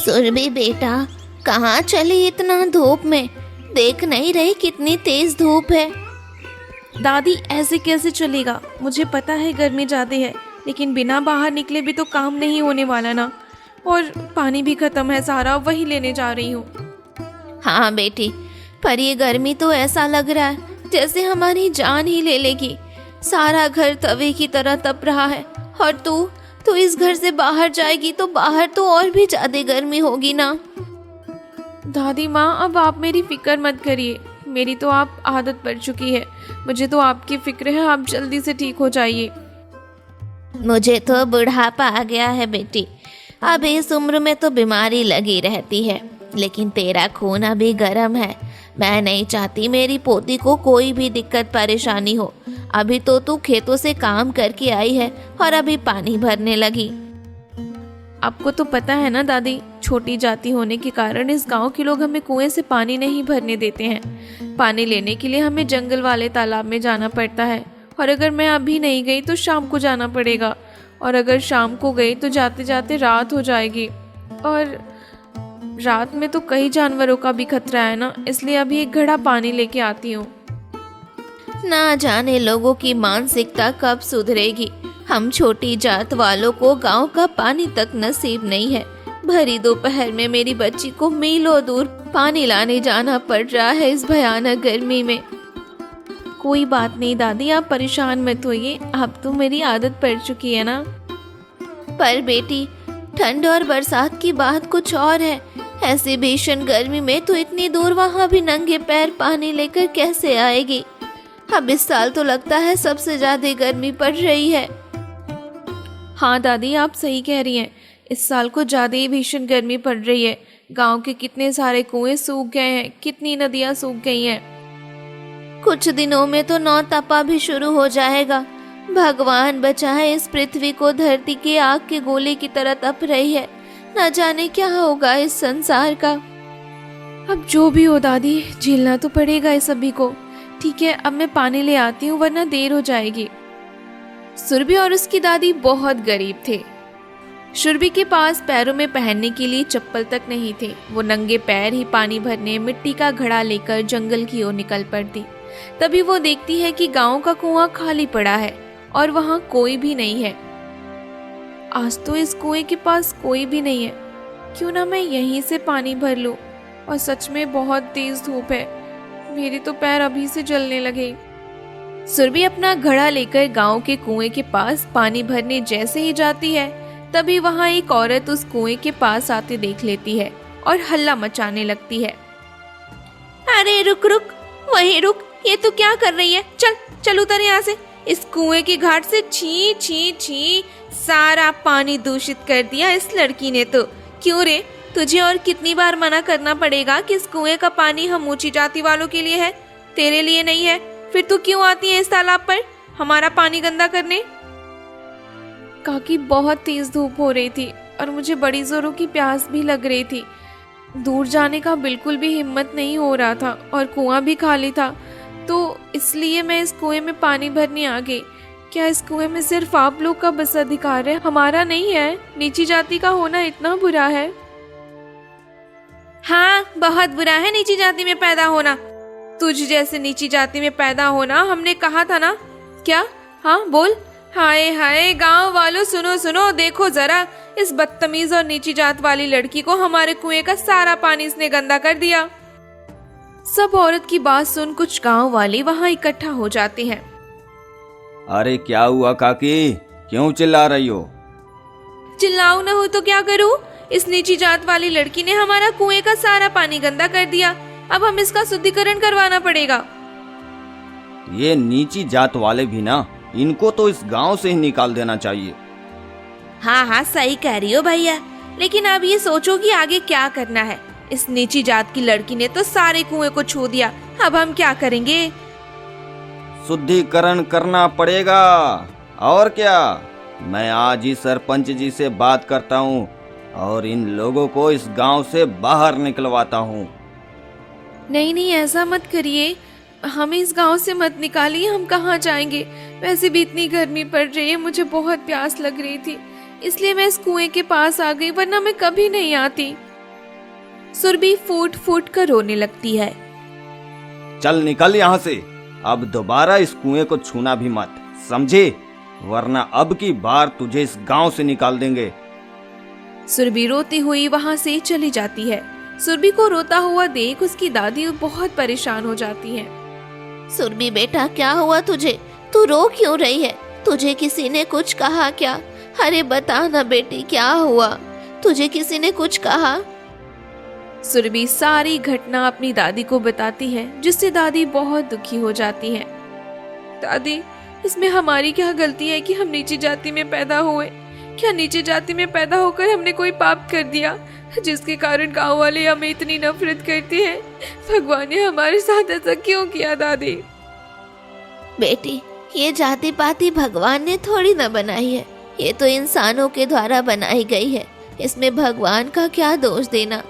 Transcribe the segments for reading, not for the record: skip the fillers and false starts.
सुरभि बेटा, कहाँ चली इतना धूप में? देख नहीं रही कितनी तेज धूप है। दादी ऐसे कैसे चलेगा? मुझे पता है गर्मी ज़्यादा है, लेकिन बिना बाहर निकले भी तो काम नहीं होने वाला ना। और पानी भी ख़त्म है सारा, वही लेने जा रही हूँ। हाँ बेटी, पर ये गर्मी तो ऐसा लग रहा है जैसे हमारी जान ही ले लेगी। सारा घर तवे की तरह तप रहा है, और तू इस घर से बाहर जाएगी तो बाहर तो और भी ज्यादा गर्मी होगी ना। दादी माँ, अब आप मेरी फिक्र मत करिए, मेरी तो आप आदत पड़ चुकी है। मुझे तो आपकी फिक्र है, आप जल्दी से ठीक हो जाइए। मुझे तो बुढ़ापा आ गया है बेटी, अब इस उम्र में तो बीमारी लगी रहती है, लेकिन तेरा खून अभी गर्म है। मैं नहीं चाहती मेरी पोती को कोई भी दिक्कत परेशानी हो। अभी तो तू खेतों से काम करके आई है और अभी पानी भरने लगी। आपको तो पता है ना दादी, छोटी जाति होने के कारण इस गांव के लोग हमें कुएं से पानी नहीं भरने देते हैं। पानी लेने के लिए हमें जंगल वाले तालाब में जाना पड़ता है, और अगर मैं अभी नहीं गई तो शाम को जाना पड़ेगा, और अगर शाम को गई तो जाते जाते रात हो जाएगी, और रात में तो कई जानवरों का भी खतरा है ना, इसलिए अभी एक घड़ा पानी लेके आती हूँ। ना जाने लोगों की मानसिकता कब सुधरेगी। हम छोटी जात वालों को गांव का पानी तक नसीब नहीं है। भरी दोपहर में मेरी बच्ची को मीलों दूर पानी लाने जाना पड़ रहा है इस भयानक गर्मी में। कोई बात नहीं दादी, आप परेशान मत होइए, अब तो मेरी आदत पड़ चुकी है ना। पर बेटी, ठंड और बरसात की बात कुछ और है। ऐसी भीषण गर्मी में तू इतनी दूर वहां भी नंगे पैर पानी लेकर कैसे आएगी? अब इस साल तो लगता है सबसे ज्यादा गर्मी पड़ रही है। हाँ दादी, आप सही कह रही हैं, इस साल को ज़्यादा ही भीषण गर्मी पड़ रही है। गांव के कितने सारे कुएं सूख गए हैं, कितनी नदियां सूख गई हैं। कुछ दिनों में तो नौतपा भी शुरू हो जाएगा। भगवान बचाए, इस पृथ्वी को धरती के आग के गोले की तरह तप रही है। न जाने क्या होगा इस संसार का। अब जो भी हो दादी, झेलना तो पड़ेगा इस सभी को। ठीक है, अब मैं पानी ले आती हूँ, वरना देर हो जाएगी। सुरभि और उसकी दादी बहुत गरीब थे। सुरभि के पास पैरों में पहनने के लिए चप्पल तक नहीं थे। वो नंगे पैर ही पानी भरने मिट्टी का घड़ा लेकर जंगल की ओर निकल पड़ती। तभी वो देखती है कि गांव का कुआं खाली पड़ा है और वहां कोई भी नहीं है। आज तो इस कुएं के पास कोई भी नहीं है, क्यों ना मैं यहीं से पानी भर लूं। और सच में बहुत तेज धूप है, मेरे तो पैर अभी से जलने लगे। सुरभि अपना घड़ा लेकर गांव के कुएं के पास पानी भरने जैसे ही जाती है, तभी वहां एक औरत उस कुएं के पास आते देख लेती है और हल्ला मचाने लगती है। अरे रुक रुक, वहीं रुक, ये तू क्या कर रही है? चल चल उतर यहाँ से। इस कुएं के घाट से छी छी छी, सारा पानी दूषित कर दिया इस लड़की ने तो। क्यों रे, तुझे और कितनी बार मना करना पड़ेगा कि इस कुएं का पानी हम ऊंची जाति वालों के लिए है, तेरे लिए नहीं है। फिर तू क्यों आती है इस तालाब पर हमारा पानी गंदा करने? काकी, बहुत तेज धूप हो रही थी और मुझे बड़ी जोरों की प्यास भी लग रही थी। दूर जाने का बिल्कुल भी हिम्मत नहीं हो रहा था और कुआं भी खाली था, तो इसलिए मैं इस कुएं में पानी भरने आ गई। क्या इस कुएं में सिर्फ आप लोग का बस अधिकार है, हमारा नहीं है? नीची जाति का होना इतना बुरा है? हाँ, बहुत बुरा है नीची जाति में पैदा होना। तुझ जैसे नीची जाति में पैदा होना हमने कहा था ना। क्या? हाँ बोल। हाय हाय, गांव वालों सुनो सुनो, देखो जरा, इस बदतमीज और नीची जात वाली लड़की को हमारे कुएं का सारा पानी इसने गंदा कर दिया। सब औरत की बात सुन कुछ गांव वाले वहां इकट्ठा हो जाते हैं। अरे क्या हुआ काकी, क्यों चिल्ला रही हो? चिल्लाऊं ना हो तो क्या करूं? इस नीची जात वाली लड़की ने हमारा कुएं का सारा पानी गंदा कर दिया। अब हम इसका शुद्धिकरण करवाना पड़ेगा। ये नीची जात वाले भी ना, इनको तो इस गांव से ही निकाल देना चाहिए। हाँ हाँ, सही कह रही हो भैया, लेकिन अब ये सोचो कि आगे क्या करना है। इस नीची जात की लड़की ने तो सारे कुएं को छू दिया, अब हम क्या करेंगे? शुद्धिकरण करना पड़ेगा, और क्या। मैं आज ही सरपंच जी से बात करता हूँ और इन लोगों को इस गांव से बाहर निकलवाता हूँ। नहीं नहीं, ऐसा मत करिए, हमें इस गांव से मत निकालिए। हम कहाँ जाएंगे? वैसे भी इतनी गर्मी पड़ रही है, मुझे बहुत प्यास लग रही थी, इसलिए मैं इस कुएं के पास आ गई, वरना मैं कभी नहीं आती। सुरभि फूट फूट कर रोने लगती है। चल निकल यहाँ से, अब दोबारा इस कुएं को छूना भी मत, समझे? वरना अब की बार तुझे इस गांव से निकाल देंगे। सुरभि रोती हुई वहां से चली जाती है। सुरभि को रोता हुआ देख उसकी दादी बहुत परेशान हो जाती है। सुरभि बेटा, क्या हुआ तुझे? तू रो क्यों रही है? तुझे किसी ने कुछ कहा क्या? अरे बता ना बेटी, क्या हुआ? तुझे किसी ने कुछ कहा? सुरभि सारी घटना अपनी दादी को बताती है, जिससे दादी बहुत दुखी हो जाती है। दादी, इसमें हमारी क्या गलती है कि हम नीची जाति में पैदा हुए? क्या नीची जाति में पैदा होकर हमने कोई पाप कर दिया जिसके कारण गांव वाले हमें इतनी नफरत करते हैं? भगवान ने हमारे साथ ऐसा क्यों किया दादी? बेटी, ये जाति पाति भगवान ने थोड़ी ना बनाई है, ये तो इंसानों के द्वारा बनाई गई है। इसमें भगवान का क्या दोष देना?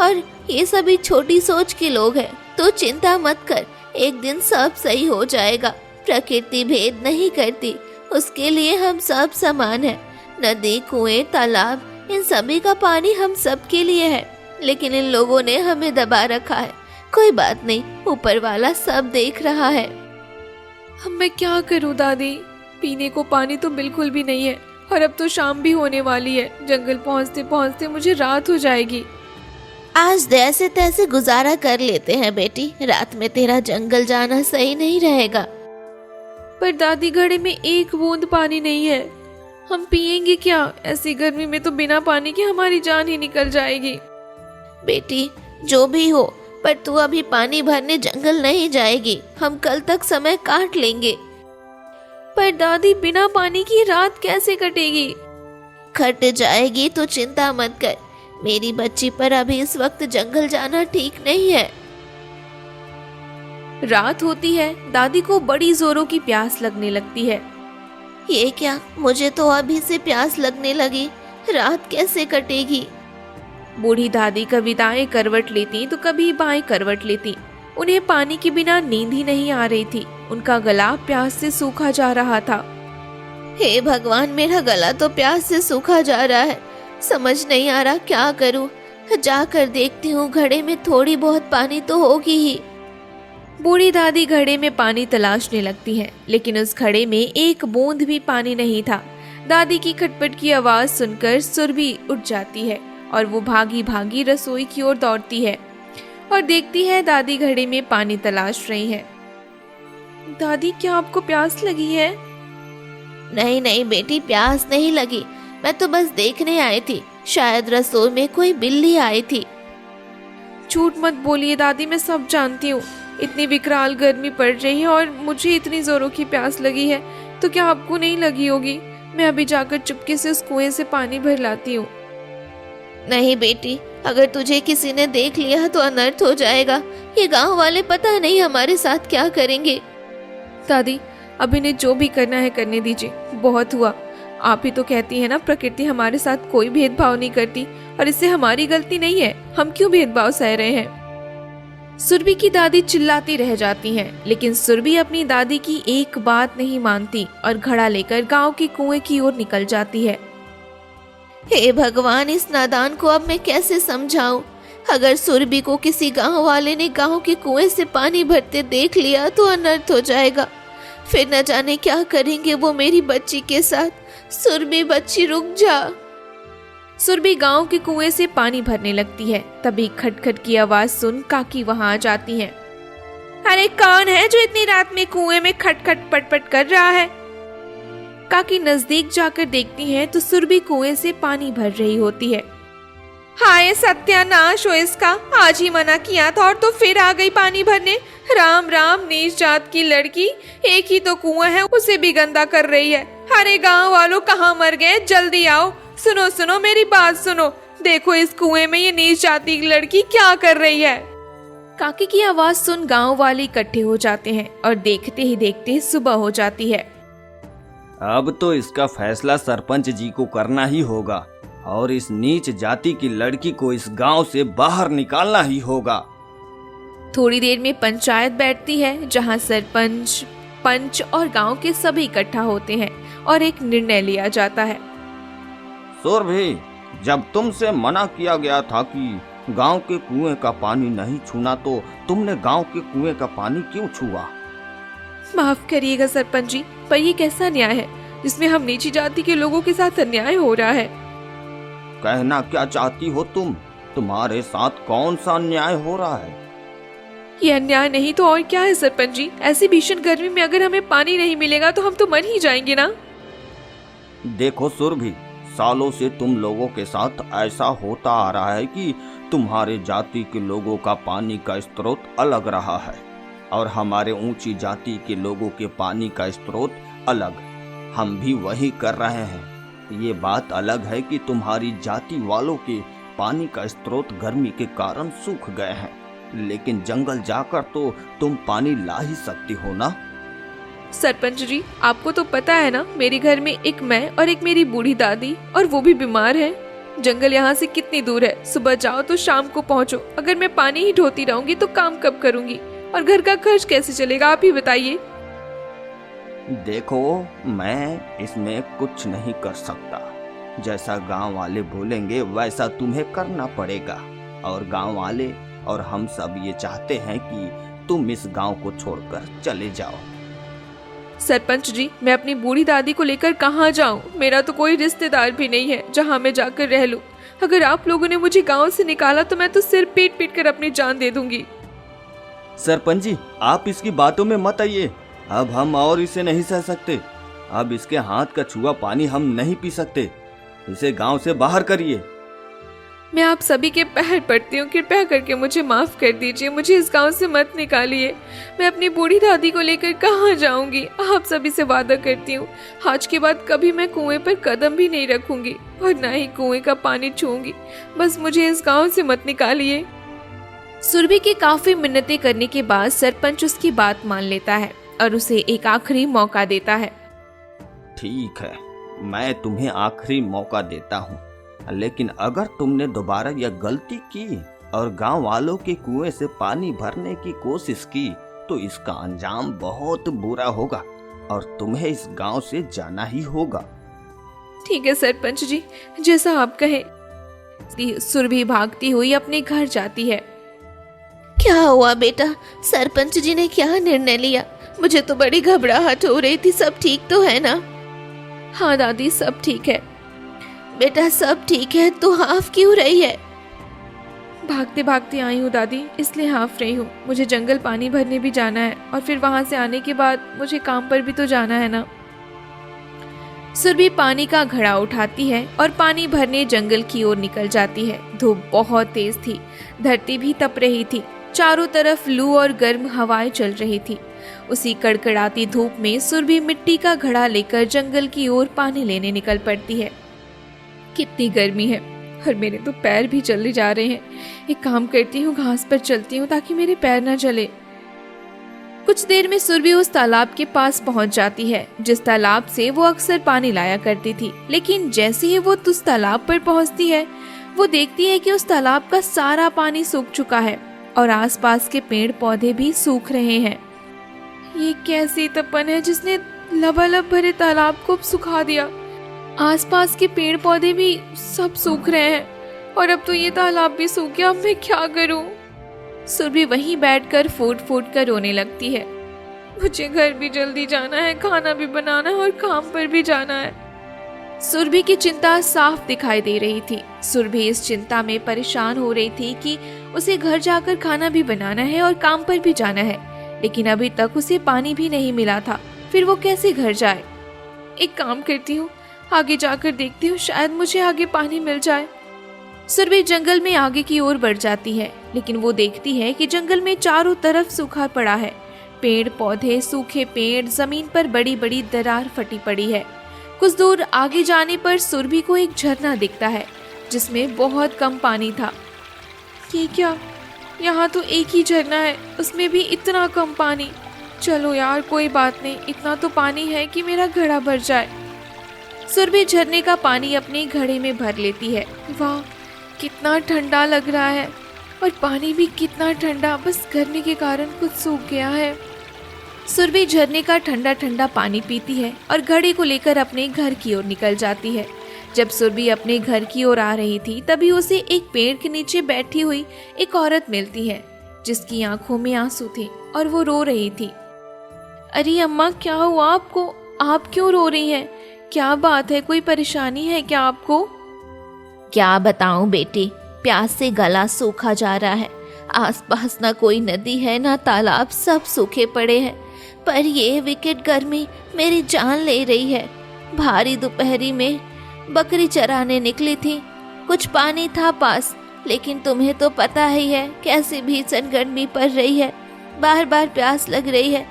और ये सभी छोटी सोच के लोग हैं। तो चिंता मत कर, एक दिन सब सही हो जाएगा। प्रकृति भेद नहीं करती, उसके लिए हम सब समान हैं। नदी, कुएं, तालाब, इन सभी का पानी हम सब के लिए है, लेकिन इन लोगों ने हमें दबा रखा है। कोई बात नहीं, ऊपर वाला सब देख रहा है। अब मैं क्या करूं दादी? पीने को पानी तो बिल्कुल भी नहीं है, और अब तो शाम भी होने वाली है। जंगल पहुंचते पहुंचते मुझे रात हो जाएगी। आज जैसे तैसे गुजारा कर लेते हैं बेटी, रात में तेरा जंगल जाना सही नहीं रहेगा। पर दादी, घड़े में एक बूंद पानी नहीं है, हम पिएंगे क्या? ऐसी गर्मी में तो बिना पानी के हमारी जान ही निकल जाएगी। बेटी, जो भी हो, पर तू अभी पानी भरने जंगल नहीं जाएगी। हम कल तक समय काट लेंगे। पर दादी, बिना पानी की रात कैसे कटेगी? कट जाएगी तो चिंता मत कर मेरी बच्ची, पर अभी इस वक्त जंगल जाना ठीक नहीं है। रात होती है, दादी को बड़ी जोरों की प्यास लगने लगती है। ये क्या, मुझे तो अभी से प्यास लगने लगी, रात कैसे कटेगी? बूढ़ी दादी कभी दाएं करवट लेती तो कभी बाएं करवट लेती। उन्हें पानी के बिना नींद ही नहीं आ रही थी। उनका गला प्यास से सूखा जा रहा था। हे भगवान, मेरा गला तो प्यास से सूखा जा रहा है। समझ नहीं आ रहा क्या करूं। जाकर देखती हूँ, घड़े में थोड़ी बहुत पानी तो होगी ही। बूढ़ी दादी घड़े में पानी तलाशने लगती है, लेकिन उस घड़े में एक बूंद भी पानी नहीं था। दादी की खटपट की आवाज सुनकर सुरभि उठ जाती है और वो भागी भागी रसोई की ओर दौड़ती है और देखती है दादी घड़े में पानी तलाश रही है। दादी, क्या आपको प्यास लगी है? नहीं नहीं बेटी, प्यास नहीं लगी। मैं तो बस देखने आई थी, शायद रसोई में कोई बिल्ली आई थी। झूठ मत बोलिए दादी, मैं सब जानती हूँ। इतनी विकराल गर्मी पड़ रही है और मुझे इतनी जोरों की प्यास लगी है, तो क्या आपको नहीं लगी होगी? मैं अभी जाकर चुपके से उस कुएं से पानी भर लाती हूँ। नहीं बेटी, अगर तुझे किसी ने देख लिया तो अनर्थ हो जाएगा। ये गांव वाले पता नहीं हमारे साथ क्या करेंगे। दादी, अब इन्हें जो भी करना है करने दीजिए, बहुत हुआ। आप ही तो कहती है ना, प्रकृति हमारे साथ कोई भेदभाव नहीं करती, और इससे हमारी गलती नहीं है। हम क्यों भेदभाव सह रहे हैं? सुरभि की दादी चिल्लाती रह जाती हैं, लेकिन सुरभि अपनी दादी की एक बात नहीं मानती और घड़ा लेकर गांव के कुएं की ओर निकल जाती है। हे भगवान, इस नादान को अब मैं कैसे समझाऊं? अगर सुरभि को किसी गांव वाले ने गांव के कुएं से पानी भरते देख लिया तो अनर्थ हो जाएगा। फिर न जाने क्या करेंगे वो मेरी बच्ची के साथ। सुरभि बच्ची, रुक जा। सुरभि गांव के कुएं से पानी भरने लगती है। तभी खटखट की आवाज सुन काकी वहां आ जाती हैं। अरे कौन है जो इतनी रात में कुएं में खटखट पटपट कर रहा है? काकी नजदीक जाकर देखती हैं तो सुरभि कुएं से पानी भर रही होती है। हाय सत्यानाश हो इसका, आज ही मना किया था और तो फिर आ गई पानी भरने। राम राम, नीच जात की लड़की, एक ही तो कुआं है, उसे भी गंदा कर रही है। अरे गांव वालों, कहाँ मर गए? जल्दी आओ, सुनो सुनो मेरी बात सुनो। देखो इस कुएं में ये नीच जाति की लड़की क्या कर रही है। काकी की आवाज सुन गांव वाले इकट्ठे हो जाते हैं और देखते ही देखते सुबह हो जाती है। अब तो इसका फैसला सरपंच जी को करना ही होगा और इस नीच जाति की लड़की को इस गांव से बाहर निकालना ही होगा। थोड़ी देर में पंचायत बैठती है, जहां सरपंच, पंच और गांव के सभी इकट्ठा होते हैं और एक निर्णय लिया जाता है। सुरभि, जब तुमसे मना किया गया था कि गांव के कुएं का पानी नहीं छूना तो तुमने गांव के कुएं का पानी क्यों छुआ? माफ करिएगा सरपंच जी, पर ये कैसा न्याय है जिसमें हम नीची जाति के लोगों के साथ अन्याय हो रहा है? कहना क्या चाहती हो तुम? तुम्हारे साथ कौन सा अन्याय हो रहा है? ये अन्याय नहीं तो और क्या है सरपंच जी? ऐसी भीषण गर्मी में अगर हमें पानी नहीं मिलेगा तो हम तो मर ही जाएंगे ना। देखो सुरभि, सालों से तुम लोगों के साथ ऐसा होता आ रहा है कि तुम्हारे जाति के लोगों का पानी का स्रोत अलग रहा है और हमारे ऊंची जाति के लोगों के पानी का स्रोत अलग। हम भी वही कर रहे हैं। ये बात अलग है कि तुम्हारी जाति वालों के पानी का स्रोत गर्मी के कारण सूख गए हैं, लेकिन जंगल जाकर तो तुम पानी ला ही सकती हो ना। सरपंच जी, आपको तो पता है ना, मेरे घर में एक मैं और एक मेरी बूढ़ी दादी, और वो भी बीमार है। जंगल यहाँ से कितनी दूर है? सुबह जाओ तो शाम को पहुँचो। अगर मैं पानी ही ढोती रहूंगी तो काम कब करूंगी और घर का खर्च कैसे चलेगा, आप ही बताइए। देखो, मैं इसमें कुछ नहीं कर सकता। जैसा गांव वाले बोलेंगे वैसा तुम्हें करना पड़ेगा, और गांव वाले और हम सब ये चाहते हैं कि तुम इस गांव को छोड़कर चले जाओ। सरपंच जी, मैं अपनी बूढ़ी दादी को लेकर कहाँ जाऊँ? मेरा तो कोई रिश्तेदार भी नहीं है जहाँ मैं जाकर रह लूँ। अगर आप लोगों ने मुझे गांव से निकाला तो मैं तो सिर पीट पीट कर अपनी जान दे दूंगी। सरपंच जी, आप इसकी बातों में मत आइए। अब हम और इसे नहीं सह सकते। अब इसके हाथ का छुआ पानी हम नहीं पी सकते। इसे गांव से बाहर करिए। मैं आप सभी के पैर पड़ती हूँ, कृपया करके मुझे माफ कर दीजिए। मुझे इस गांव से मत निकालिए। मैं अपनी बूढ़ी दादी को लेकर कहाँ जाऊंगी? आप सभी से वादा करती हूँ, आज के बाद कभी मैं कुएं पर कदम भी नहीं रखूंगी और ना ही कुएं का पानी छूंगी। बस मुझे इस गांव से मत निकालिए। सुरभि की काफी मिन्नतें करने के बाद सरपंच उसकी बात मान लेता है और उसे एक आखिरी मौका देता है। ठीक है, मैं तुम्हें आखिरी मौका देता हूँ, लेकिन अगर तुमने दोबारा यह गलती की और गांव वालों के कुएं से पानी भरने की कोशिश की तो इसका अंजाम बहुत बुरा होगा और तुम्हें इस गांव से जाना ही होगा। ठीक है सरपंच जी, जैसा आप कहें। सुरभि भागती हुई अपने घर जाती है। क्या हुआ बेटा? सरपंच जी ने क्या निर्णय लिया? मुझे तो बड़ी घबराहट हो रही थी। सब ठीक तो है ना? हाँ दादी, सब ठीक है। बेटा सब ठीक है, तू हाफ क्यों रही है? भागते भागते आई हूँ दादी, इसलिए हाफ रही हूँ। मुझे जंगल पानी भरने भी जाना है और फिर वहां से आने के बाद मुझे काम पर भी तो जाना है ना। सुरभि पानी का घड़ा उठाती है और पानी भरने जंगल की ओर निकल जाती है। धूप बहुत तेज थी, धरती भी तप रही थी, चारों तरफ लू और गर्म हवाएं चल रही थी। उसी कड़कड़ाती धूप में सुरभि मिट्टी का घड़ा लेकर जंगल की ओर पानी लेने निकल पड़ती है। कितनी गर्मी है और मेरे तो पैर भी जले जा रहे हैं। एक काम करती हूँ, घास पर चलती हूँ ताकि मेरे पैर न जले। कुछ देर में सुरभि उस तालाब के पास पहुंच जाती है जिस तालाब से वो अक्सर पानी लाया करती थी। लेकिन जैसे ही वो उस तालाब पर पहुंचती है, वो देखती है कि उस तालाब का सारा पानी सूख चुका है और आसपास के पेड़ पौधे भी सूख रहे हैं। ये कैसी तपन है जिसने लबालब भरे तालाब को सुखा दिया। आसपास के पेड़ पौधे भी सब सूख रहे हैं और अब तो ये तालाब भी सूख गया। अब मैं क्या करूं? सुरभि वहीं बैठकर फूट फूट कर रोने लगती है। मुझे घर भी जल्दी जाना है, खाना भी बनाना है और काम पर भी जाना है। सुरभि की चिंता साफ दिखाई दे रही थी। सुरभि इस चिंता में परेशान हो रही थी कि उसे घर जाकर खाना भी बनाना है और काम पर भी जाना है, लेकिन अभी तक उसे पानी भी नहीं मिला था। फिर वो कैसे घर जाए? एक काम करती हूँ, आगे जाकर देखती हूँ, शायद मुझे आगे पानी मिल जाए। सुरभि जंगल में आगे की ओर बढ़ जाती है, लेकिन वो देखती है कि जंगल में चारों तरफ सूखा पड़ा है। पेड़ पौधे, सूखे पेड़, जमीन पर बड़ी बड़ी दरार फटी पड़ी है। कुछ दूर आगे जाने पर सुरभि को एक झरना दिखता है जिसमें बहुत कम पानी था। ये क्या? यहाँ तो एक ही झरना है, उसमें भी इतना कम पानी। चलो यार, कोई बात नहीं, इतना तो पानी है कि मेरा घड़ा भर जाए। सुरभि झरने का पानी अपने घड़े में भर लेती है। वाह, कितना ठंडा लग रहा है और पानी भी कितना ठंडा, बस गर्मी के कारण कुछ सूख गया है। सुरभि झरने का ठंडा ठंडा पानी पीती है और घड़े को लेकर अपने घर की ओर निकल जाती है। जब सुरभि अपने घर की ओर आ रही थी तभी उसे एक पेड़ के नीचे बैठी हुई एक औरत मिलती है जिसकी आंखों में आंसू थे और वो रो रही थी। अरे अम्मा, क्या हुआ आपको? आप क्यों रो रही हैं? क्या बात है? कोई परेशानी है क्या आपको? क्या बताऊं बेटी, प्यास से गला सूखा जा रहा है। आसपास ना कोई नदी है ना तालाब, सब सूखे पड़े हैं। पर ये विकट गर्मी मेरी जान ले रही है। भारी दोपहरी में बकरी चराने निकली थी, कुछ पानी था पास, लेकिन तुम्हें तो पता ही है कैसी भीषण गर्मी पड़ रही है। बार बार प्यास लग रही है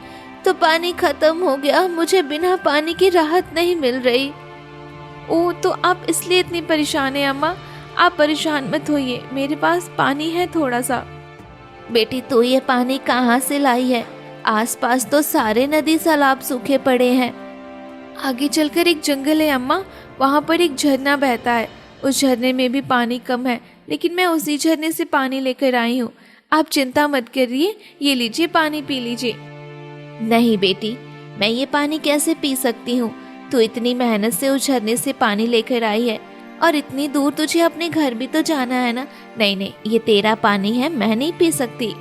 तो पानी खत्म हो गया। मुझे बिना पानी की राहत नहीं मिल रही। ओह, तो आप इसलिए इतनी परेशान हैं अम्मा? आप परेशान मत होइए, मेरे पास पानी है थोड़ा सा। बेटी, तू ये पानी कहाँ से लाई है? आसपास तो सारे नदी तालाब सूखे पड़े हैं। आगे चलकर एक जंगल है अम्मा, वहाँ पर एक झरना बहता है। उस झरने में भी पानी कम है, लेकिन मैं उसी झरने से पानी लेकर आई हूँ। आप चिंता मत करिए, ये लीजिए, पानी पी लीजिए। नहीं बेटी, मैं ये पानी कैसे पी सकती हूँ? तू इतनी मेहनत से उस झरने से पानी लेकर आई है और इतनी दूर तुझे अपने घर भी तो जाना है ना। नहीं नहीं, ये तेरा पानी है, मैं नहीं पी सकती।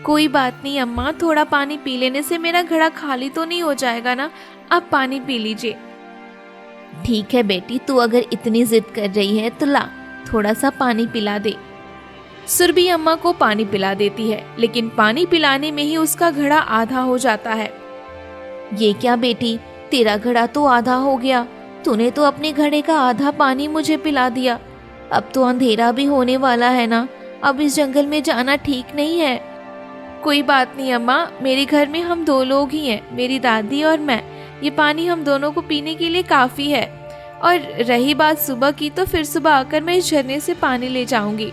कोई बात नहीं अम्मा, थोड़ा पानी पी लेने से मेरा घड़ा खाली तो नहीं हो जाएगा ना। आप पानी पी लीजिए। ठीक है बेटी, तू अगर इतनी जिद कर रही है तो ला, थोड़ा सा पानी पिला दे। सुरभि अम्मा को पानी पिला देती है, लेकिन पानी पिलाने में ही उसका घड़ा आधा हो जाता है। ये क्या बेटी, तेरा घड़ा तो आधा हो गया। तूने तो अपने घड़े का आधा पानी मुझे पिला दिया। अब तो अंधेरा भी होने वाला है ना, अब इस जंगल में जाना ठीक नहीं है। कोई बात नहीं अम्मा, मेरे घर में हम 2 लोग ही हैं, मेरी दादी और मैं। ये पानी हम दोनों को पीने के लिए काफ़ी है। और रही बात सुबह की, तो फिर सुबह आकर मैं इस झरने से पानी ले जाऊंगी।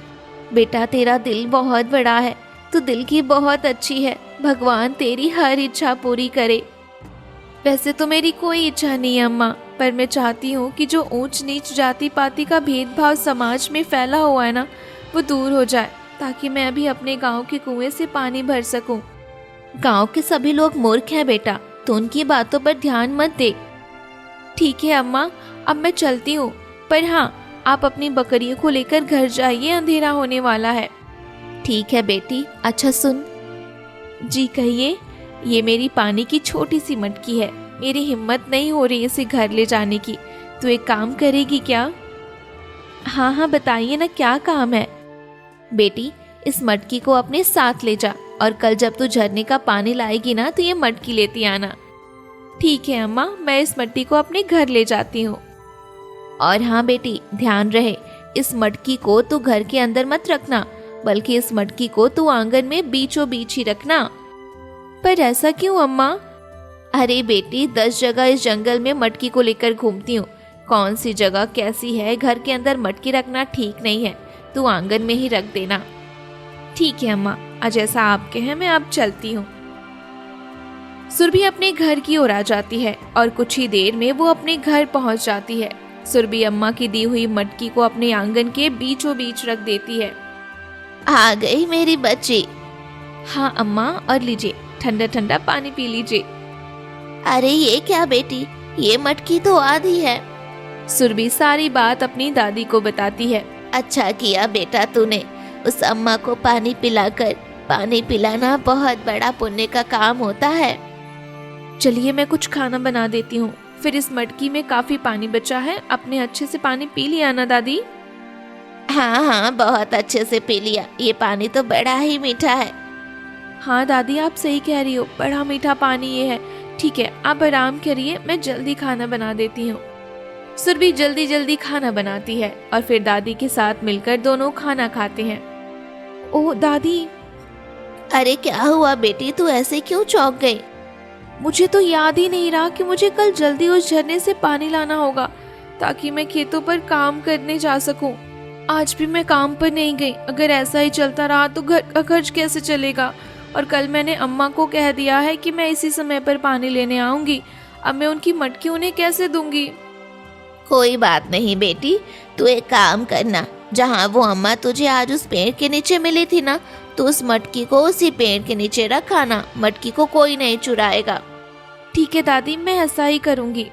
बेटा, तेरा दिल बहुत बड़ा है, तू दिल की बहुत अच्छी है। भगवान तेरी हर इच्छा पूरी करे। वैसे तो मेरी कोई इच्छा नहीं है अम्मा, पर मैं चाहती हूँ कि जो ऊंच नीच जाति पाति का भेदभाव समाज में फैला हुआ है ना, वो दूर हो जाए, ताकि मैं अभी अपने गांव के कुएं से पानी भर सकूं। गांव के सभी लोग मूर्ख हैं बेटा, तो उनकी बातों पर ध्यान मत दे। ठीक है अम्मा, अब मैं चलती हूँ। पर हाँ, आप अपनी बकरियों को लेकर घर जाइए, अंधेरा होने वाला है। ठीक है बेटी। अच्छा सुन। जी कहिए। ये मेरी पानी की छोटी सी मटकी है, मेरी हिम्मत नहीं हो रही इसे घर ले जाने की। तो एक काम करेगी क्या? हाँ हाँ बताइए ना, क्या काम है? बेटी, इस मटकी को अपने साथ ले जा, और कल जब तू झरने का पानी लाएगी ना तो ये मटकी लेती आना। ठीक है अम्मा, मैं इस मटकी को अपने घर ले जाती हूँ। और हाँ बेटी, ध्यान रहे, इस मटकी को तू घर के अंदर मत रखना, बल्कि इस मटकी को तू आंगन में बीचों बीच ही रखना। पर ऐसा क्यों अम्मा? अरे बेटी, 10 जगह इस जंगल में मटकी को लेकर घूमती हूँ। कौन सी जगह कैसी है, घर के अंदर मटकी रखना ठीक नहीं है। तू आंगन में ही रख देना। ठीक है अम्मा, आज ऐसा आप कहें, मैं अब चलती हूँ। सुरभि अपने घर की ओर आ जाती है और कुछ ही देर में वो अपने घर पहुंच जाती है। सुरभि अम्मा की दी हुई मटकी को अपने आंगन के बीचों बीच रख देती है। आ गई मेरी बच्ची। हाँ अम्मा, और लीजिए, ठंडा ठंडा पानी पी लीजिए। अरे ये क्या बेटी, ये मटकी तो आधी है। सुरभि सारी बात अपनी दादी को बताती है। अच्छा किया बेटा तूने, उस अम्मा को पानी पिलाकर। पानी पिलाना बहुत बड़ा पुण्य का काम होता है। चलिए मैं कुछ खाना बना देती हूँ, फिर इस मटकी में काफी पानी बचा है, अपने अच्छे से पानी पी लिया ना दादी? हाँ हाँ, बहुत अच्छे से पी लिया। ये पानी तो बड़ा ही मीठा है। हाँ दादी, आप सही कह रही हो, बड़ा मीठा पानी ये है। ठीक है, आप आराम करिए, मैं जल्दी खाना बना देती हूँ। सुरभि जल्दी जल्दी खाना बनाती है और फिर दादी के साथ मिलकर दोनों खाना खाते हैं। ओह दादी। अरे क्या हुआ बेटी, तू ऐसे क्यों चौंक गई? मुझे तो याद ही नहीं रहा कि मुझे कल जल्दी उस झरने से पानी लाना होगा, ताकि मैं खेतों पर काम करने जा सकूं। आज भी मैं काम पर नहीं गई। अगर ऐसा ही चलता रहा तो घर का खर्च कैसे चलेगा? और कल मैंने अम्मा को कह दिया है कि मैं इसी समय पर पानी लेने आऊंगी। अब मैं उनकी मटकी उन्हें कैसे दूंगी? कोई बात नहीं बेटी, तू एक काम करना, जहाँ वो अम्मा तुझे आज उस पेड़ के नीचे मिली थी ना, तो उस मटकी को उसी पेड़ के नीचे रखाना। मटकी को कोई नहीं चुराएगा। ठीक है दादी, मैं ऐसा ही करूंगी।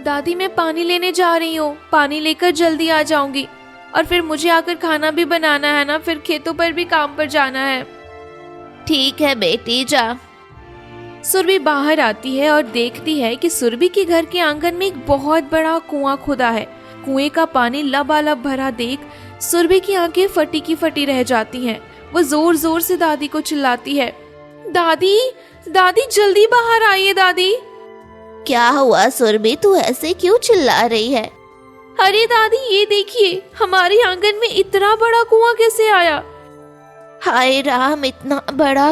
दादी मैं पानी लेने जा रही हूँ, पानी लेकर जल्दी आ जाऊंगी। और फिर मुझे आकर खाना भी बनाना है ना, फिर खेतों पर भी काम पर जाना है। ठीक है बेटी, जा। सुरभि बाहर आती है और देखती है कि सुरभि के घर के आंगन में एक बहुत बड़ा कुआं खुदा है। कुएं का पानी लबालब भरा देख सुरभि की आंखें फटी की फटी रह जाती हैं। वो जोर जोर से दादी को चिल्लाती है, दादी दादी जल्दी बाहर आइए दादी। क्या हुआ सुरभि, तू ऐसे क्यों चिल्ला रही है? अरे दादी ये देखिए, हमारे आंगन में इतना बड़ा कुआं कैसे आया? हाय राम, इतना बड़ा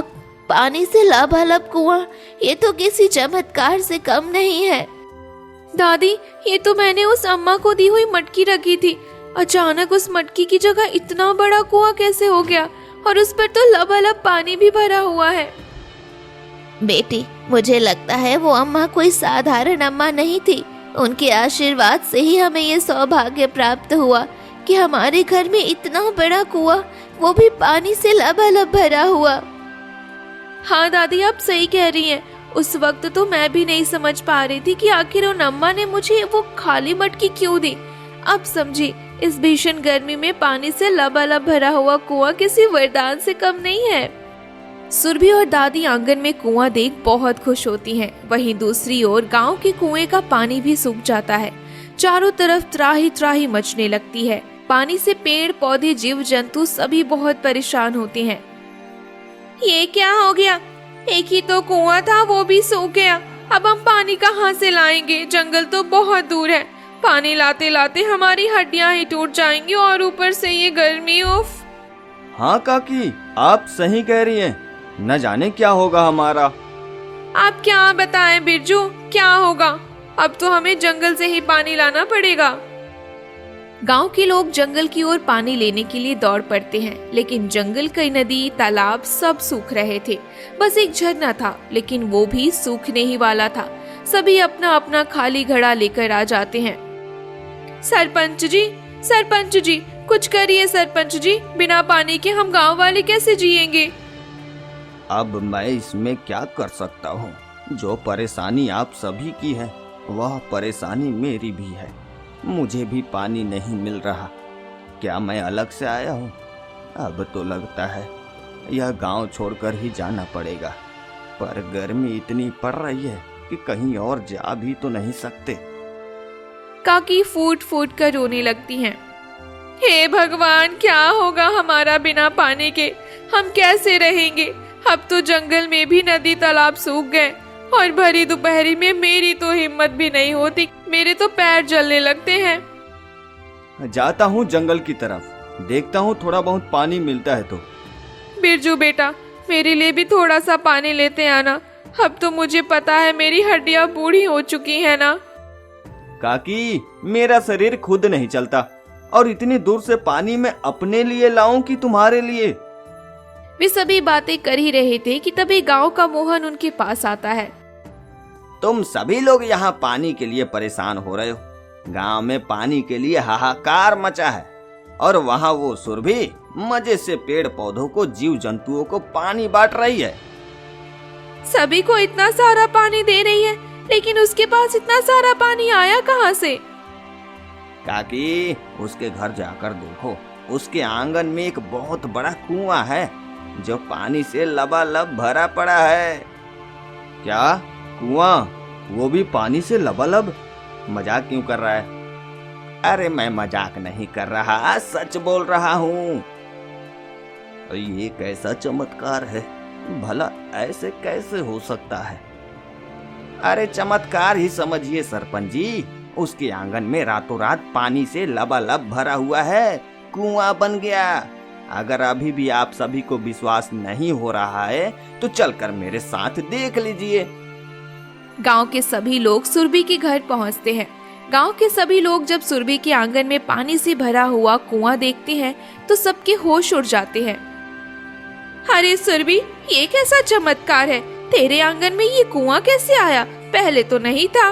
पानी से लबालब कुआं, ये तो किसी चमत्कार से कम नहीं है। दादी ये तो मैंने उस अम्मा को दी हुई मटकी रखी थी, अचानक उस मटकी की जगह इतना बड़ा कुआं कैसे हो गया? और उस पर तो लबालब पानी भी भरा हुआ है। बेटी, मुझे लगता है वो अम्मा कोई साधारण अम्मा नहीं थी। उनके आशीर्वाद से ही हमें ये सौभाग्य प्राप्त हुआ कि हमारे घर में इतना बड़ा कुआं, वो भी पानी से लबालब भरा हुआ। हाँ दादी आप सही कह रही हैं। उस वक्त तो मैं भी नहीं समझ पा रही थी कि आखिर उन अम्मा ने मुझे वो खाली मटकी क्यों दी। अब समझी, इस भीषण गर्मी में पानी से लबालब भरा हुआ कुआं किसी वरदान से कम नहीं है। सुरभि और दादी आंगन में कुआं देख बहुत खुश होती हैं। वहीं दूसरी ओर गांव के कुएं का पानी भी सूख जाता है। चारों तरफ त्राही त्राही मचने लगती है। पानी से पेड़ पौधे जीव जंतु सभी बहुत परेशान होते हैं। ये क्या हो गया? एक ही तो कुआं था, वो भी सूख गया। अब हम पानी कहाँ से लाएंगे? जंगल तो बहुत दूर है, पानी लाते लाते हमारी हड्डियां ही टूट जाएंगी और ऊपर से ये गर्मी, उफ। हाँ काकी, आप सही कह रही हैं। न जाने क्या होगा हमारा। आप क्या बताएं बिरजू, क्या होगा? अब तो हमें जंगल से ही पानी लाना पड़ेगा। गांव के लोग जंगल की ओर पानी लेने के लिए दौड़ पड़ते हैं, लेकिन जंगल की नदी तालाब सब सूख रहे थे। बस एक झरना था, लेकिन वो भी सूखने ही वाला था। सभी अपना अपना खाली घड़ा लेकर आ जाते हैं। सरपंच जी कुछ करिए सरपंच जी, बिना पानी के हम गांव वाले कैसे जिएंगे? अब मैं इसमें क्या कर सकता हूँ? जो परेशानी आप सभी की है, वह परेशानी मेरी भी है। मुझे भी पानी नहीं मिल रहा। क्या मैं अलग से आया हूँ? अब तो लगता है यह गांव छोड़कर ही जाना पड़ेगा। पर गर्मी इतनी पड़ रही है कि कहीं और जा भी तो नहीं सकते। काकी फूट फूट कर रोने लगती हैं। हे भगवान, क्या होगा हमारा बिना पानी के? हम कैसे रहेंगे? अब तो जंगल में भी नदी तालाब सूख गए और भरी दोपहरी में मेरी तो हिम्मत भी नहीं होती, मेरे तो पैर जलने लगते हैं। जाता हूँ जंगल की तरफ, देखता हूँ थोड़ा बहुत पानी मिलता है तो। बिरजू बेटा, मेरे लिए भी थोड़ा सा पानी लेते आना। अब तो मुझे पता है मेरी हड्डियां बूढ़ी हो चुकी है ना। काकी, मेरा शरीर खुद नहीं चलता और इतनी दूर से पानी मैं अपने लिए लाऊं कि तुम्हारे लिए? वे सभी बातें कर ही रहे थे कि तभी गांव का मोहन उनके पास आता है। तुम सभी लोग यहाँ पानी के लिए परेशान हो रहे हो। गांव में पानी के लिए हाहाकार मचा है और वहाँ वो सुरभि मजे से पेड़ पौधों को, जीव जंतुओं को पानी बांट रही है। सभी को इतना सारा पानी दे रही है, लेकिन उसके पास इतना सारा पानी आया कहाँ से? काकी, उसके घर जाकर देखो, उसके आंगन में एक बहुत बड़ा कुआं है जो पानी से लबालब भरा पड़ा है। क्या कुआं? वो भी पानी से लबालब? मजाक क्यों कर रहा है? अरे मैं मजाक नहीं कर रहा, सच बोल रहा हूँ। ये कैसा चमत्कार है? भला ऐसे कैसे हो सकता है? अरे चमत्कार ही समझिए सरपंच जी। उसके आंगन में रातों रात पानी से लबालब भरा हुआ है, कुआं बन गया। अगर अभी भी आप सभी को विश्वास नहीं हो रहा है तो चलकर मेरे साथ देख लीजिए। गांव के सभी लोग सुरभि के घर पहुंचते हैं। गांव के सभी लोग जब सुरभि के आंगन में पानी से भरा हुआ कुआं देखते हैं तो सबके होश उड़ जाते हैं। अरे सुरभि, ये कैसा चमत्कार है? तेरे आंगन में ये कुआं कैसे आया? पहले तो नहीं था।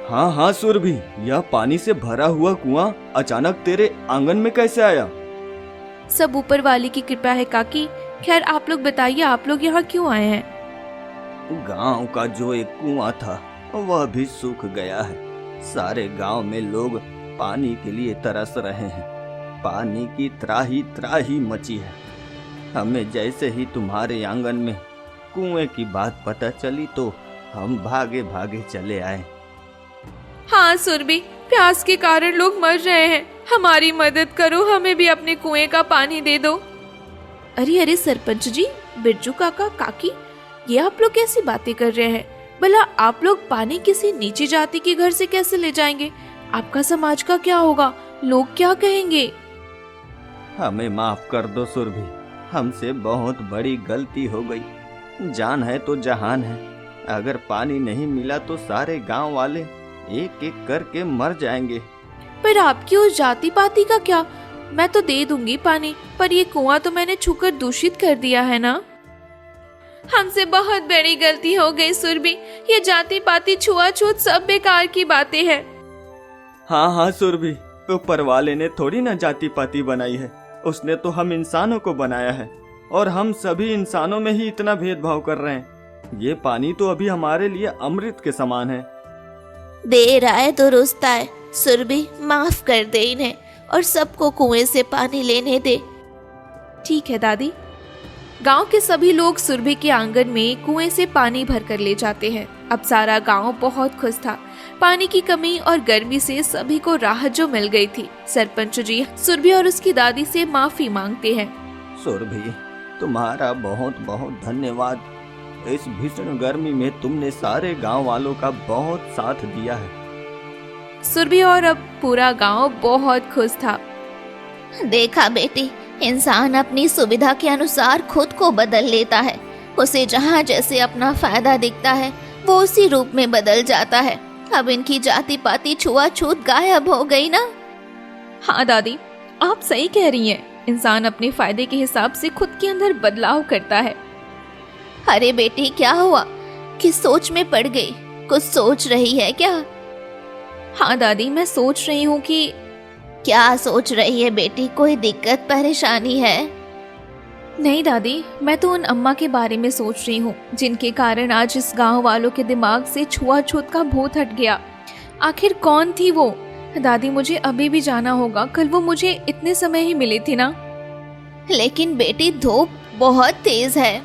हाँ सुरभि, यह पानी से भरा हुआ कुआं अचानक तेरे आंगन में कैसे आया? सब ऊपर वाले की कृपा है काकी। खैर आप लोग बताइए, आप लोग यहाँ क्यों आए हैं? गांव का जो एक कुआं था वह भी सूख गया है। सारे गांव में लोग पानी के लिए तरस रहे हैं। पानी की त्राही मची है। हमें जैसे ही तुम्हारे आंगन में कुएं की बात पता चली तो हम भागे भागे चले आए। हाँ सुरभि, प्यास के कारण लोग मर रहे हैं, हमारी मदद करो, हमें भी अपने कुएं का पानी दे दो। अरे अरे सरपंच जी, बिरजू काका, काकी, ये आप लोग कैसी बातें कर रहे हैं? भला आप लोग पानी किसी नीची जाति के घर से कैसे ले जाएंगे? आपका समाज का क्या होगा? लोग क्या कहेंगे? हमें माफ कर दो सुरभि, हमसे बहुत बड़ी गलती हो गई। जान है तो जहान है। अगर पानी नहीं मिला तो सारे गांव वाले एक एक करके मर जाएंगे। पर आपकी उस जाति पाति का क्या? मैं तो दे दूंगी पानी, पर ये कुआं तो मैंने छूकर दूषित कर दिया है ना। हमसे बहुत बड़ी गलती हो गई सुरभि, ये जाति पाति छुआछूत सब बेकार की बातें हैं। हाँ सुरभि, ऊपर वाले ने थोड़ी ना जाति पाति बनाई है, उसने तो हम इंसानों को बनाया है और हम सभी इंसानों में ही इतना भेदभाव कर रहे हैं। ये पानी तो अभी हमारे लिए अमृत के समान है। देर आए तो रुसता है। सुरभि, माफ कर दे इन्हें और सबको कुएं से पानी लेने दे। ठीक है दादी। गांव के सभी लोग सुरभि के आंगन में कुएं से पानी भर कर ले जाते हैं। अब सारा गांव बहुत खुश था। पानी की कमी और गर्मी से सभी को राहत जो मिल गई थी। सरपंच जी सुरभि और उसकी दादी से माफी मांगते हैं। सुरभि, तुम्हारा बहुत बहुत धन्यवाद। इस भीषण गर्मी में तुमने सारे गांव वालों का बहुत साथ दिया है। सुरभि और अब पूरा गांव बहुत खुश था। देखा बेटी, इंसान अपनी सुविधा के अनुसार खुद को बदल लेता है। उसे जहाँ जैसे अपना फायदा दिखता है वो उसी रूप में बदल जाता है। अब इनकी जाति पाति छुआछूत गायब हो गई ना। हाँ दादी, आप सही कह रही हैं। इंसान अपने फायदे के हिसाब से खुद के अंदर बदलाव करता है। अरे बेटी, क्या हुआ? किस सोच में पड़ गई? कुछ सोच रही है क्या? हाँ दादी, मैं सोच रही हूँ कि। क्या सोच रही है बेटी? कोई दिक्कत परेशानी है? नहीं दादी, मैं तो उन अम्मा के बारे में सोच रही हूँ जिनके कारण आज इस गांव वालों के दिमाग से छुआछूत का भूत हट गया। आखिर कौन थी वो? दादी, मुझे अभी भी जाना होगा। कल वो मुझे इतने समय ही मिली थी ना। लेकिन बेटी, धूप बहुत तेज है।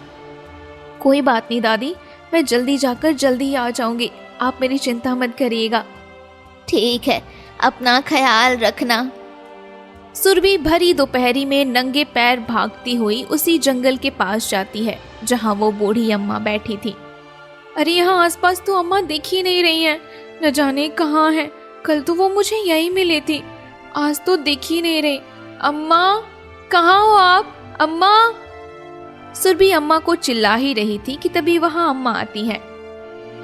कोई बात नहीं दादी, मैं जल्दी जाकर जल्दी ही आ जाऊंगी। आप मेरी चिंता मत करिएगा। ठीक है, अपना ख्याल रखना। सुरभि भरी दोपहरी में नंगे पैर भागती हुई उसी जंगल के पास जाती है जहां वो बूढ़ी अम्मा बैठी थी। अरे यहाँ आसपास तो अम्मा दिख ही नहीं रही हैं, न जाने कहाँ हैं। कल तो वो मुझे यहीं मिली थी, आज तो दिख ही नहीं रही। अम्मा, कहाँ हो आप? अम्मा। सुरभि अम्मा को चिल्ला ही रही थी कि तभी वहाँ अम्मा आती हैं।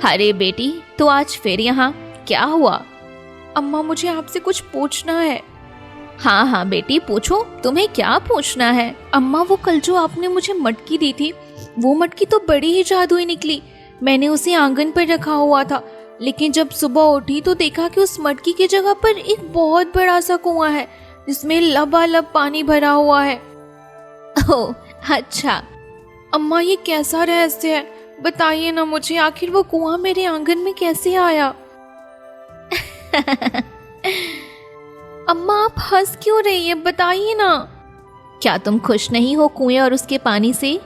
अरे बेटी, तो आज फिर यहाँ क्या हुआ? अम्मा, मुझे आपसे कुछ पूछना है। हाँ हाँ बेटी, पूछो, तुम्हें क्या पूछना है? अम्मा, वो कल जो आपने मुझे मटकी दी थी, वो मटकी तो बड़ी ही जादुई निकली। मैंने उसे आंगन पर रखा हुआ था, लेकिन जब सुबह उठी तो देखा कि उस मटकी की जगह पर एक बहुत बड़ा सा कुआं है जिसमें लबालब पानी भरा हुआ है। ओह अच्छा। अम्मा, ये कैसा रहस्य है? बताइए ना मुझे, आखिर वो कुआं मेरे आंगन में कैसे आया? अम्मा, आप हंस क्यों रही है? बताइए ना। क्या तुम खुश नहीं हो कुएं और उसके पानी से?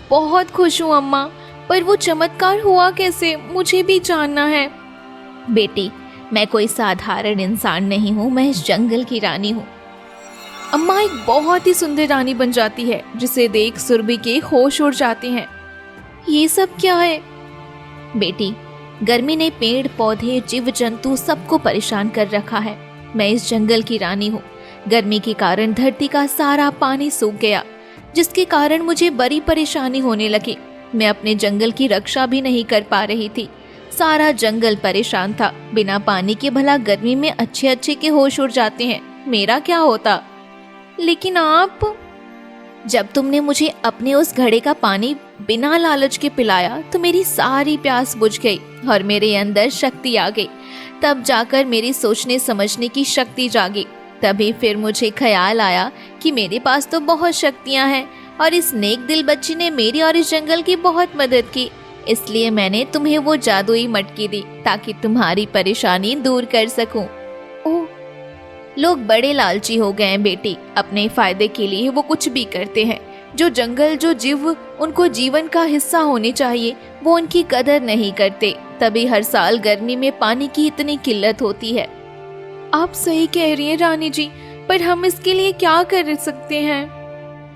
बहुत खुश हूँ अम्मा, पर वो चमत्कार हुआ कैसे, मुझे भी जानना है। बेटी, मैं कोई साधारण इंसान नहीं हूँ, मैं इस जंगल की रानी हूँ। अम्मा एक बहुत ही सुंदर रानी बन जाती है जिसे देख सुरभि के होश उड़ जाते हैं। ये सब क्या है? बेटी, गर्मी ने पेड़ पौधे जीव जंतु सबको परेशान कर रखा है। मैं इस जंगल की रानी हूँ। गर्मी के कारण धरती का सारा पानी सूख गया, जिसके कारण मुझे बड़ी परेशानी होने लगी। मैं अपने जंगल की रक्षा भी नहीं कर पा रही थी। सारा जंगल परेशान था। बिना पानी के भला गर्मी में अच्छे अच्छे के होश उड़ जाते हैं, मेरा क्या होता? लेकिन आप, जब तुमने मुझे अपने उस घड़े का पानी बिना लालच के पिलाया तो मेरी सारी प्यास बुझ गई और मेरे अंदर शक्ति आ गई। तब जाकर मेरी सोचने समझने की शक्ति जागी। तभी फिर मुझे ख्याल आया कि मेरे पास तो बहुत शक्तियां हैं और इस नेक दिल बच्ची ने मेरी और इस जंगल की बहुत मदद की। इसलिए मैंने तुम्हें वो जादुई मटकी दी ताकि तुम्हारी परेशानी दूर कर सकूं। ओह, लोग बड़े लालची हो गए हैं बेटी, अपने फायदे के लिए वो कुछ भी करते हैं। जो जंगल, जो जीव उनको जीवन का हिस्सा होने चाहिए, वो उनकी कदर नहीं करते। तभी हर साल गर्मी में पानी की इतनी किल्लत होती है। आप सही कह रही हैं रानी जी, पर हम इसके लिए क्या कर सकते हैं?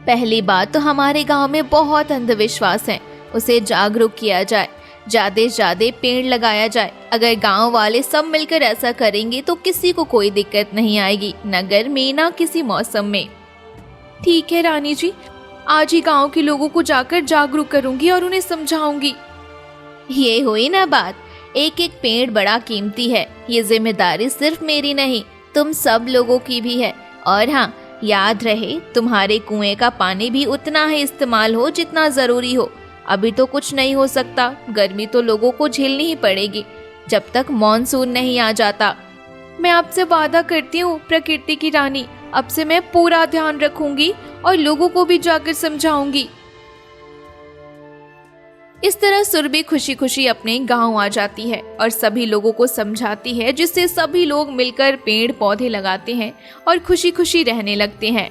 पहली बात तो हमारे गांव में बहुत अंधविश्वास है, उसे जागरूक किया जाए। ज्यादा से ज्यादा पेड़ लगाया जाए। अगर गांव वाले सब मिलकर ऐसा करेंगे तो किसी को कोई दिक्कत नहीं आएगी, न गर्मी न किसी मौसम में। ठीक है रानी जी, आज ही गांव के लोगों को जाकर जागरूक करूंगी और उन्हें समझाऊंगी। ये हुई ना बात। एक एक पेड़ बड़ा कीमती है। ये जिम्मेदारी सिर्फ मेरी नहीं, तुम सब लोगों की भी है। और हाँ, याद रहे तुम्हारे कुएं का पानी भी उतना ही इस्तेमाल हो जितना जरूरी हो। अभी तो कुछ नहीं हो सकता, गर्मी तो लोगों को झेलनी ही पड़ेगी जब तक मॉनसून नहीं आ जाता। मैं आपसे वादा करती हूँ प्रकृति की रानी, अब से मैं पूरा ध्यान रखूंगी और लोगों को भी जाकर समझाऊंगी। इस तरह सुरभि खुशी खुशी अपने गांव आ जाती है और सभी लोगों को समझाती है, जिससे सभी लोग मिलकर पेड़ पौधे लगाते हैं और खुशी खुशी रहने लगते हैं।